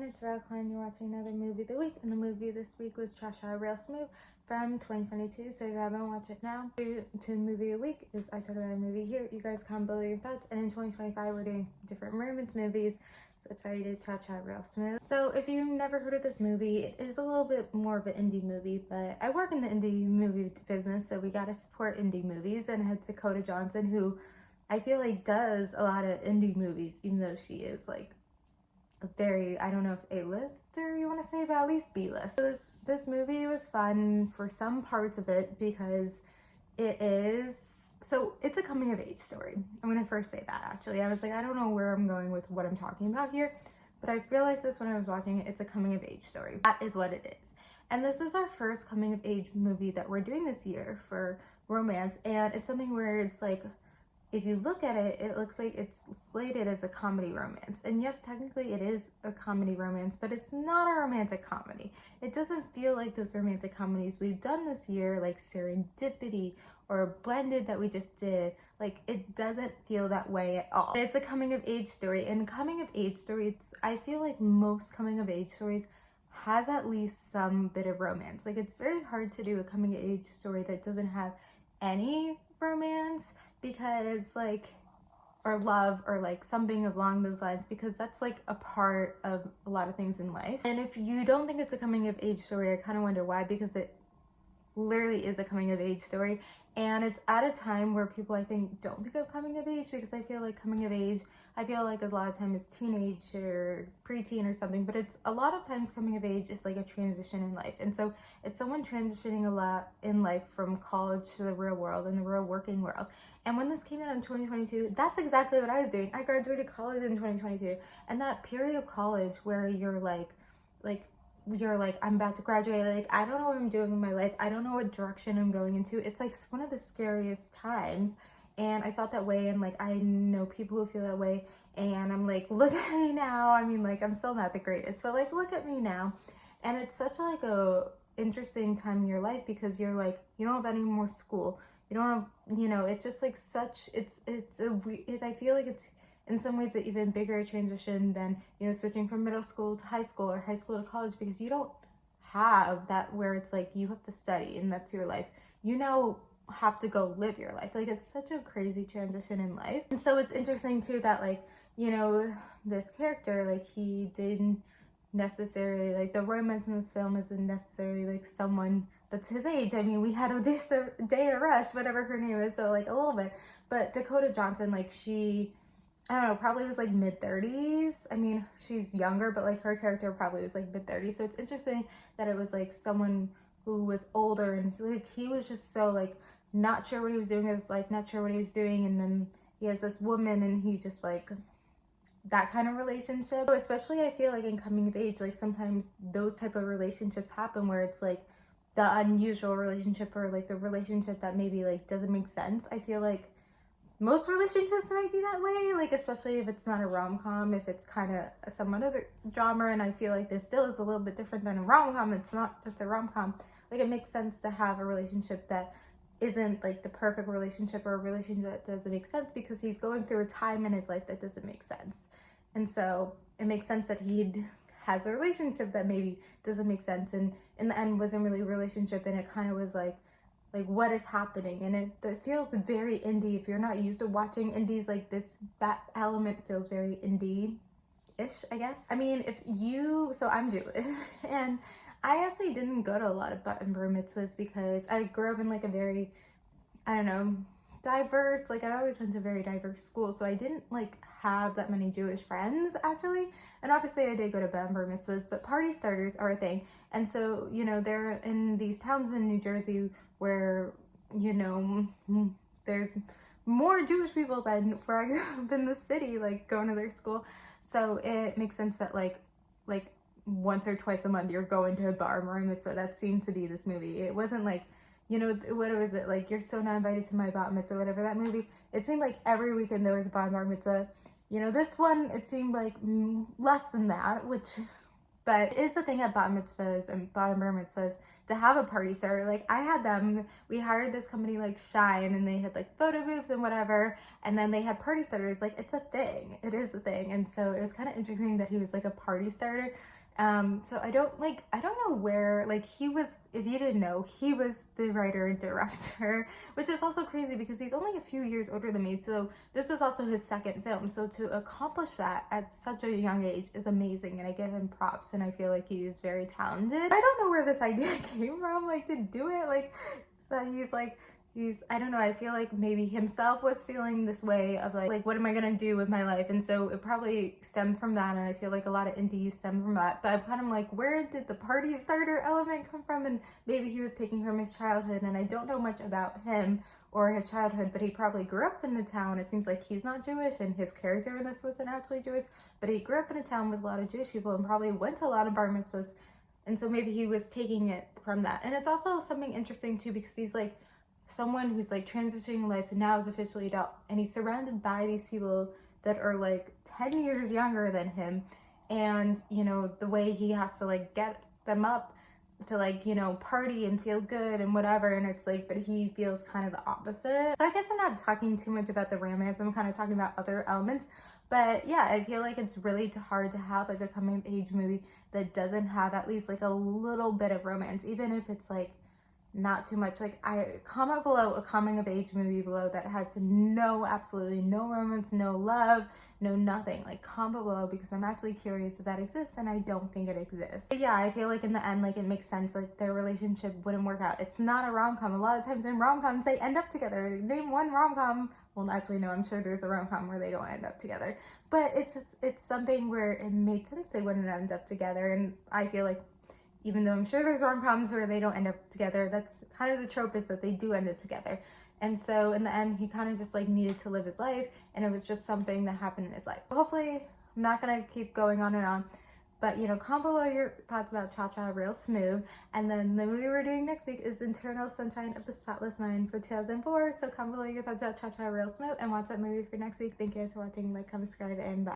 it's Rel Klein. You're watching another movie of the week, and the movie this week was Cha Cha Real Smooth from 2022. So if you haven't watched it now, to movie of the week is I talk about a movie here. You guys comment below your thoughts, and in 2025 we're doing different romance movies. So that's why I did Cha Cha Real Smooth. So if you've never heard of this movie, it is a little bit more of an indie movie, but I work in the indie movie business, so we gotta support indie movies. And I had Dakota Johnson, who I feel like does a lot of indie movies, even though she is like a very, I don't know if A-lister you want to say, but at least B-list. So this movie was fun for some parts of it because it's a coming of age story. I'm gonna first say that actually. I was like, I don't know where I'm going with what I'm talking about here, but I realized this when I was watching it. It's a coming of age story. That is what it is. And this is our first coming of age movie that we're doing this year for romance, and it's something where it's like, if you look at it, it looks like it's slated as a comedy romance. And yes, technically it is a comedy romance, but it's not a romantic comedy. It doesn't feel like those romantic comedies we've done this year, like Serendipity or Blended that we just did. Like, it doesn't feel that way at all. It's a coming of age story, and coming of age stories, I feel like most coming of age stories has at least some bit of romance. Like, it's very hard to do a coming of age story that doesn't have any romance, because like, or love, or like something along those lines, because that's like a part of a lot of things in life. And if you don't think it's a coming of age story, I kind of wonder why, because it literally is a coming of age story, and it's at a time where people, I think, don't think of coming of age, because I feel like coming of age, I feel like a lot of times it's teenage or preteen or something, but it's a lot of times coming of age is like a transition in life. And so it's someone transitioning a lot in life from college to the real world and the real working world. And when this came out in 2022, that's exactly what I was doing. I graduated college in 2022, and that period of college where you're like I'm about to graduate, like I don't know what I'm doing in my life, I don't know what direction I'm going into. It's like one of the scariest times, and I felt that way, and like I know people who feel that way, and I'm like, look at me now. I mean, like, I'm still not the greatest, but like, look at me now. And it's such like a interesting time in your life, because you're like, you don't have any more school, you don't have, it's just like such, I feel like it's in some ways an even bigger transition than, switching from middle school to high school, or high school to college, because you don't have that where it's like you have to study and that's your life. You now have to go live your life. Like, it's such a crazy transition in life. And so it's interesting too that, like, this character, like, he didn't necessarily, like, the romance in this film isn't necessarily like someone that's his age. I mean, we had Odeya Rush, whatever her name is, so like a little bit, but Dakota Johnson, like, she, I don't know, probably was like mid-30s. I mean, she's younger, but like her character probably was like mid-30s. So it's interesting that it was like someone who was older, and like he was just so like not sure what he was doing in his life, not sure what he was doing, and then he has this woman, and he just like, that kind of relationship. So especially I feel like in coming of age, like sometimes those type of relationships happen where it's like the unusual relationship, or like the relationship that maybe like doesn't make sense. I feel like most relationships might be that way, like especially if it's not a rom-com, if it's kind of somewhat other genre. And I feel like this still is a little bit different than a rom-com. It's not just a rom-com. Like, it makes sense to have a relationship that isn't like the perfect relationship, or a relationship that doesn't make sense, because he's going through a time in his life that doesn't make sense. And so it makes sense that he has a relationship that maybe doesn't make sense, and in the end wasn't really a relationship, and it kind of was like what is happening. And it feels very indie. If you're not used to watching indies, like that element feels very indie-ish, I guess. I mean, so I'm Jewish, and I actually didn't go to a lot of bar mitzvahs, because I grew up in like a very, I don't know, diverse, like I always went to very diverse schools, so I didn't like have that many Jewish friends actually. And obviously I did go to bar mitzvahs, but party starters are a thing. And so, they're in these towns in New Jersey where, there's more Jewish people than where I grew up in the city, like going to their school. So it makes sense that like once or twice a month you're going to a bar mitzvah. That seemed to be this movie. It wasn't like, what was it, like, You're So Not Invited to My Bat Mitzvah, whatever that movie. It seemed like every weekend there was a bar mitzvah. This one, it seemed like less than that, but it is the thing at bat mitzvahs and bar mitzvahs to have a party starter. Like, I had them, we hired this company like Shine, and they had like photo booths and whatever, and then they had party starters. Like, it's a thing, it is a thing. And so it was kind of interesting that he was like a party starter. So I don't know where, like, he was, if you didn't know, he was the writer and director, which is also crazy because he's only a few years older than me. So this was also his second film. So to accomplish that at such a young age is amazing. And I give him props, and I feel like he's very talented. I don't know where this idea came from, like, to do it, like, that I don't know, I feel like maybe himself was feeling this way of like what am I gonna do with my life? And so it probably stemmed from that, and I feel like a lot of indies stem from that. But I'm kind of like, where did the party starter element come from? And maybe he was taking from his childhood, and I don't know much about him or his childhood, but he probably grew up in the town. It seems like he's not Jewish, and his character in this wasn't actually Jewish, but he grew up in a town with a lot of Jewish people and probably went to a lot of bar mitzvahs. And so maybe he was taking it from that. And it's also something interesting too, because he's like someone who's like transitioning life and now is officially adult, and he's surrounded by these people that are like 10 years younger than him, and you know the way he has to like get them up to like, you know, party and feel good and whatever, and it's like, but he feels kind of the opposite. So I guess I'm not talking too much about the romance, I'm kind of talking about other elements. But yeah, I feel like it's really hard to have like a coming of age movie that doesn't have at least like a little bit of romance, even if it's like not too much. Like, I comment below a coming of age movie below that has absolutely no romance, no love, no nothing. Like, comment below, because I'm actually curious if that exists, and I don't think it exists. But yeah, I feel like in the end, like, it makes sense, like their relationship wouldn't work out. It's not a rom-com. A lot of times in rom-coms they end up together. Name one rom-com. Well, actually no, I'm sure there's a rom-com where they don't end up together, but it's something where it made sense they wouldn't end up together. And I feel like, even though I'm sure there's rom-coms where they don't end up together, that's kind of the trope, is that they do end up together. And so in the end, he kind of just like needed to live his life, and it was just something that happened in his life. Hopefully, I'm not gonna keep going on and on, but you know, comment below your thoughts about Cha Cha Real Smooth. And then the movie we're doing next week is Eternal Sunshine of the Spotless Mind for 2004. So comment below your thoughts about Cha Cha Real Smooth and watch that movie for next week. Thank you guys for watching. Like, comment, subscribe, and bye.